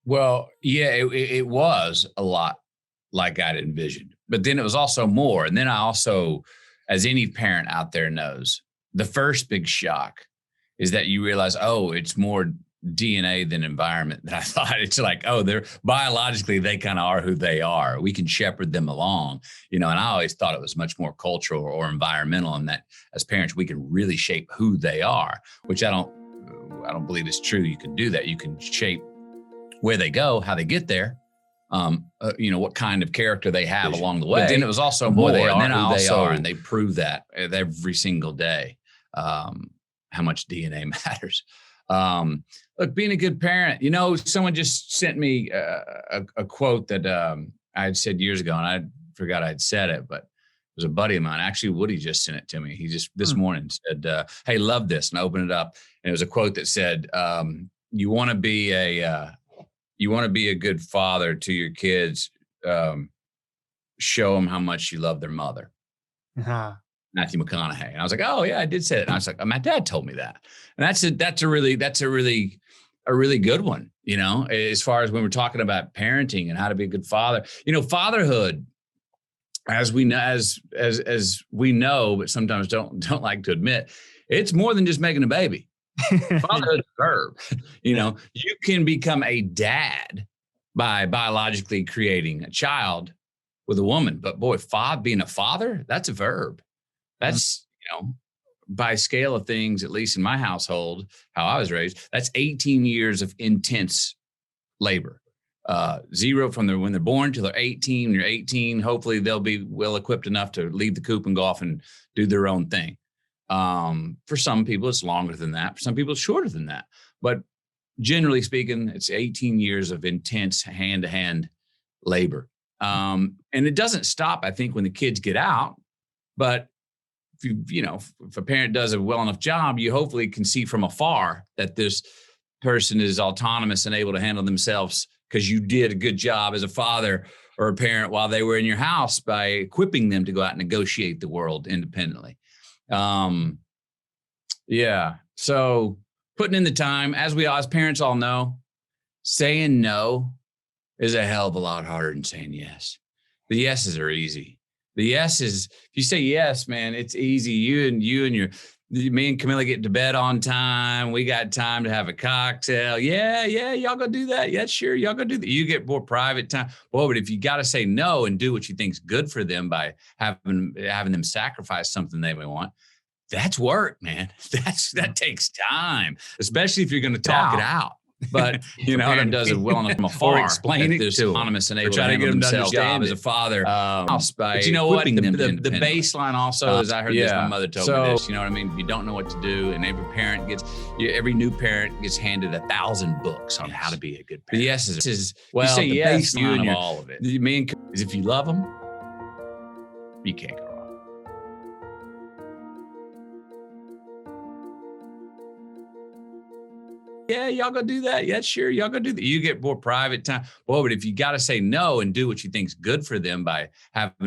Well, yeah, it was a lot like I'd envisioned, but then it was also more. And then I also, as any parent out there knows, the first big shock is that you realize, oh, it's more DNA than environment than I thought. It's like, oh, they're biologically, they kind of are who they are. We can shepherd them along, and I always thought it was much more cultural or environmental, and that as parents, we can really shape who they are, which I don't believe is true. You can do that. You can shape where they go, how they get there, what kind of character they have along the way. But then it was also more, they are who they are, and they prove that every single day, how much DNA matters. Look, being a good parent, someone just sent me a quote that I had said years ago, and I forgot I'd said it, but it was a buddy of mine. Actually, Woody just sent it to me. He just this morning said, "Hey, love this," and I opened it up, and it was a quote that said, "You want to be a good father to your kids. Show them how much you love their mother." Uh-huh. Matthew McConaughey. And I was like, oh yeah, I did say that. And I was like, oh, my dad told me that. And that's a really good one, as far as when we're talking about parenting and how to be a good father. Fatherhood, as we know, as we know, but sometimes don't like to admit, it's more than just making a baby. Fatherhood is a verb. You can become a dad by biologically creating a child with a woman. But boy, being a father, that's a verb. That's, by scale of things, at least in my household, how I was raised, that's 18 years of intense labor. Zero from when they're born till they're 18. You're 18. Hopefully they'll be well equipped enough to leave the coop and go off and do their own thing. For some people, it's longer than that. For some people, it's shorter than that. But generally speaking, it's 18 years of intense hand-to-hand labor. And it doesn't stop, I think, when the kids get out. But if a parent does a well enough job, you hopefully can see from afar that this person is autonomous and able to handle themselves because you did a good job as a father or a parent while they were in your house by equipping them to go out and negotiate the world independently. So putting in the time, as parents all know, saying no is a hell of a lot harder than saying yes. The yeses are easy. The yes is, if you say yes, man, it's easy. Me and Camilla get to bed on time. We got time to have a cocktail. Yeah, y'all go do that. Yeah, sure, y'all go do that. You get more private time. Well, but if you got to say no and do what you think's good for them by having them sacrifice something they may want, that's work, man. That takes time, especially if you're going to talk it out. But parent does it well enough from afar. Or explain it to autonomous and able try to to get handle them to themselves understand as a father. but you know what? The independently. baseline also is, I heard this. My mother told me this. You know what I mean? If you don't know what to do, and every new parent gets handed 1,000 books on how to be a good parent. The yes is well, you say the yes, baseline of all of it. Is if you love them, you can't go wrong. Yeah, y'all go do that. Yeah, sure, y'all go do that. You get more private time. Boy, but if you got to say no and do what you think's good for them by having